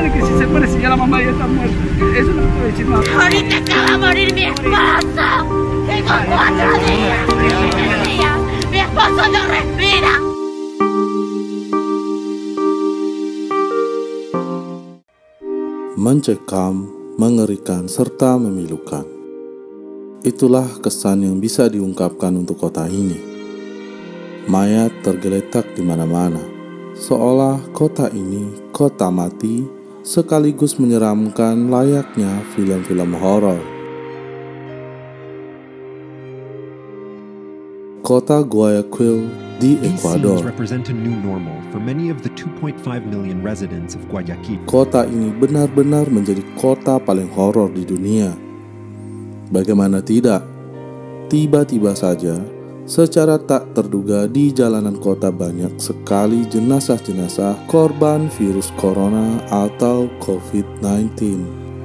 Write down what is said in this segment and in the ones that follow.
sabe que si se muere, si ya la mamá ya está muerta. Eso no puedo decir más. Ahorita acaba de morir mi esposo. Tengo 4 días. Mi esposo no respira. Mencekam, mengerikan, serta memilukan. Itulah kesan yang bisa diungkapkan untuk kota ini. Mayat tergeletak di mana-mana, seolah kota ini kota mati, sekaligus menyeramkan layaknya film-film horor. Kota Guayaquil di Ekuador. Kota ini benar-benar menjadi kota paling horor di dunia. Bagaimana tidak? Tiba-tiba saja, secara tak terduga di jalanan kota banyak sekali jenazah-jenazah korban virus corona atau COVID-19.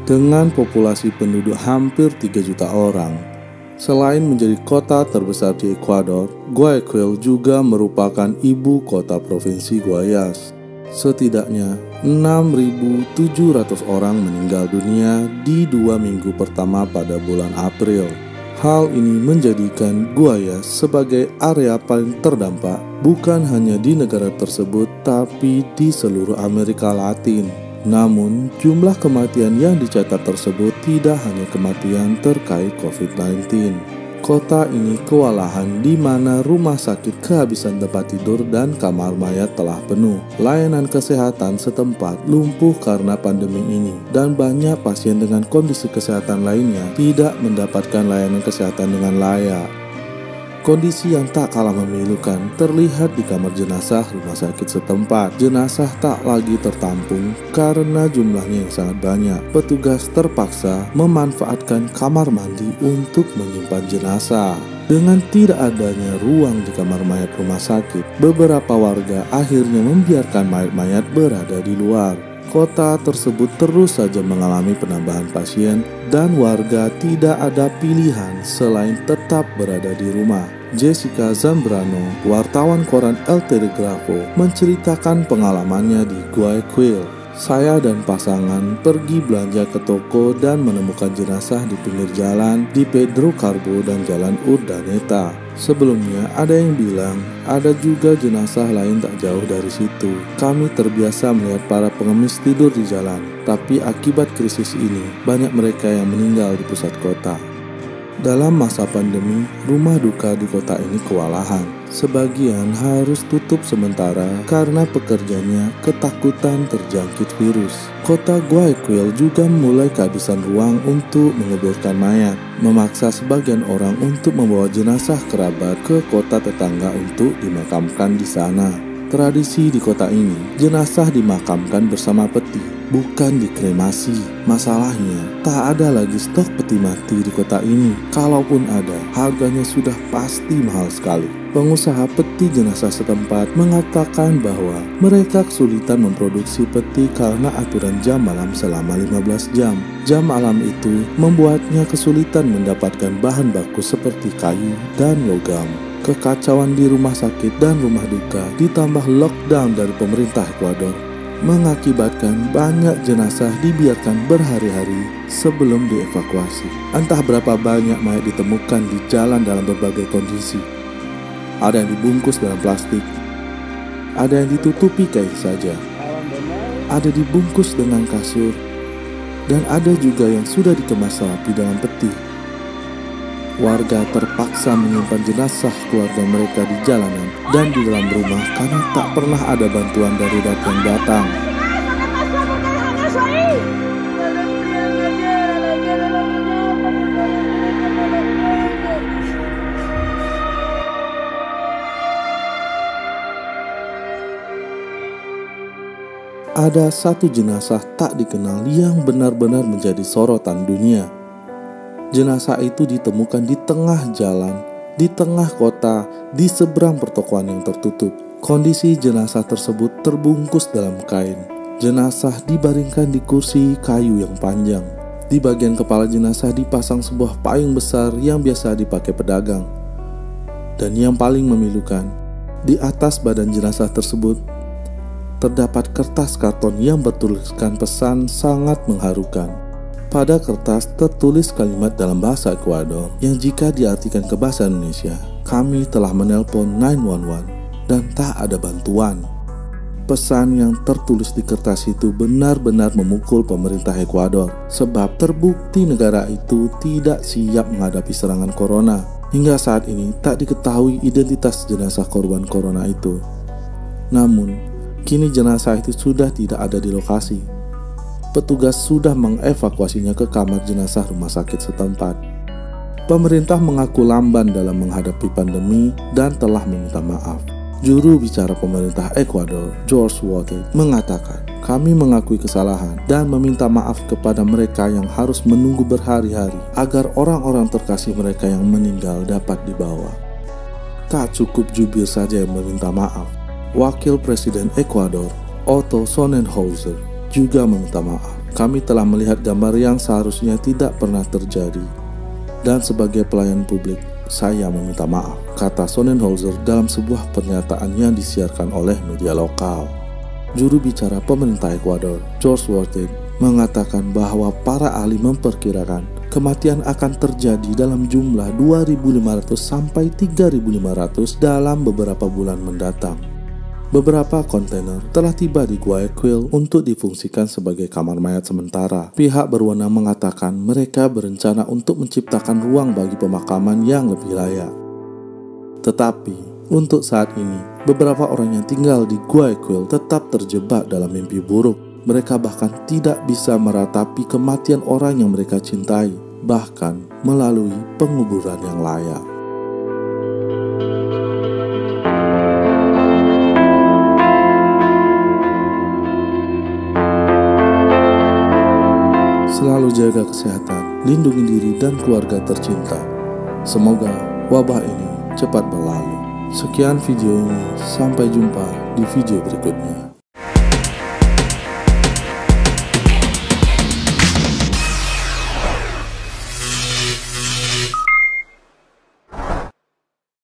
Dengan populasi penduduk hampir 3 juta orang, selain menjadi kota terbesar di Ekuador, Guayaquil juga merupakan ibu kota provinsi Guayas. Setidaknya 6.700 orang meninggal dunia di 2 minggu pertama pada bulan April. Hal ini menjadikan Guayas sebagai area paling terdampak bukan hanya di negara tersebut tapi di seluruh Amerika Latin. Namun, jumlah kematian yang dicatat tersebut tidak hanya kematian terkait COVID-19. Kota ini kewalahan di mana rumah sakit kehabisan tempat tidur dan kamar mayat telah penuh. Layanan kesehatan setempat lumpuh karena pandemi ini, dan banyak pasien dengan kondisi kesehatan lainnya tidak mendapatkan layanan kesehatan dengan layak. Kondisi yang tak kalah memilukan terlihat di kamar jenazah rumah sakit setempat. Jenazah tak lagi tertampung karena jumlahnya yang sangat banyak. Petugas terpaksa memanfaatkan kamar mandi untuk menyimpan jenazah. Dengan tidak adanya ruang di kamar mayat rumah sakit, beberapa warga akhirnya membiarkan mayat-mayat berada di luar. Kota tersebut terus saja mengalami penambahan pasien dan warga tidak ada pilihan selain tetap berada di rumah. Jessica Zambrano, wartawan koran El Telegrafo, menceritakan pengalamannya di Guayaquil. Saya dan pasangan pergi belanja ke toko dan menemukan jenazah di pinggir jalan di Pedro Carbo dan Jalan Urdaneta. Sebelumnya ada yang bilang ada juga jenazah lain tak jauh dari situ. Kami terbiasa melihat para pengemis tidur di jalan, tapi akibat krisis ini banyak mereka yang meninggal di pusat kota. Dalam masa pandemi, rumah duka di kota ini kewalahan. Sebagian harus tutup sementara karena pekerjanya ketakutan terjangkit virus. Kota Guayaquil juga mulai kehabisan ruang untuk menguburkan mayat, memaksa sebagian orang untuk membawa jenazah kerabat ke kota tetangga untuk dimakamkan di sana. Tradisi di kota ini, jenazah dimakamkan bersama peti, bukan dikremasi. Masalahnya, tak ada lagi stok peti mati di kota ini. Kalaupun ada, harganya sudah pasti mahal sekali. Pengusaha peti jenazah setempat mengatakan bahwa mereka kesulitan memproduksi peti karena aturan jam malam selama 15 jam. Jam malam itu membuatnya kesulitan mendapatkan bahan baku seperti kayu dan logam. Kekacauan di rumah sakit dan rumah duka ditambah lockdown dari pemerintah Ekuador mengakibatkan banyak jenazah dibiarkan berhari-hari sebelum dievakuasi. Entah berapa banyak mayat ditemukan di jalan dalam berbagai kondisi. Ada yang dibungkus dalam plastik, ada yang ditutupi kain saja, ada dibungkus dengan kasur, dan ada juga yang sudah dikemas rapi dalam peti. Warga terpaksa menyimpan jenazah keluarga mereka di jalanan dan di dalam rumah karena tak pernah ada bantuan dari yang datang. Ada satu jenazah tak dikenal yang benar-benar menjadi sorotan dunia. Jenazah itu ditemukan di tengah jalan, di tengah kota, di seberang pertokoan yang tertutup. Kondisi jenazah tersebut terbungkus dalam kain. Jenazah dibaringkan di kursi kayu yang panjang. Di bagian kepala jenazah dipasang sebuah payung besar yang biasa dipakai pedagang. Dan yang paling memilukan, di atas badan jenazah tersebut terdapat kertas karton yang bertuliskan pesan sangat mengharukan. Pada kertas tertulis kalimat dalam bahasa Ekuador yang jika diartikan ke bahasa Indonesia, kami telah menelpon 911 dan tak ada bantuan. Pesan yang tertulis di kertas itu benar-benar memukul pemerintah Ekuador, sebab terbukti negara itu tidak siap menghadapi serangan corona. Hingga saat ini tak diketahui identitas jenazah korban corona itu. Namun, kini jenazah itu sudah tidak ada di lokasi. Petugas sudah mengevakuasinya ke kamar jenazah rumah sakit setempat. Pemerintah mengaku lamban dalam menghadapi pandemi dan telah meminta maaf. Juru bicara pemerintah Ekuador, George Water, mengatakan, "Kami mengakui kesalahan dan meminta maaf kepada mereka yang harus menunggu berhari-hari agar orang-orang terkasih mereka yang meninggal dapat dibawa." Tak cukup jubir saja yang meminta maaf. Wakil Presiden Ekuador, Otto Sonnenhauser, juga meminta maaf. "Kami telah melihat gambar yang seharusnya tidak pernah terjadi. Dan sebagai pelayan publik, saya meminta maaf," kata Sonnenhauser dalam sebuah pernyataan yang disiarkan oleh media lokal. Juru bicara pemerintah Ekuador, George Water, mengatakan bahwa para ahli memperkirakan kematian akan terjadi dalam jumlah 2.500 sampai 3.500 dalam beberapa bulan mendatang. Beberapa kontainer telah tiba di Guayaquil untuk difungsikan sebagai kamar mayat sementara. Pihak berwenang mengatakan mereka berencana untuk menciptakan ruang bagi pemakaman yang lebih layak. Tetapi, untuk saat ini, beberapa orang yang tinggal di Guayaquil tetap terjebak dalam mimpi buruk. Mereka bahkan tidak bisa meratapi kematian orang yang mereka cintai, bahkan melalui penguburan yang layak. Selalu jaga kesehatan, lindungi diri dan keluarga tercinta. Semoga wabah ini cepat berlalu. Sekian video ini, sampai jumpa di video berikutnya.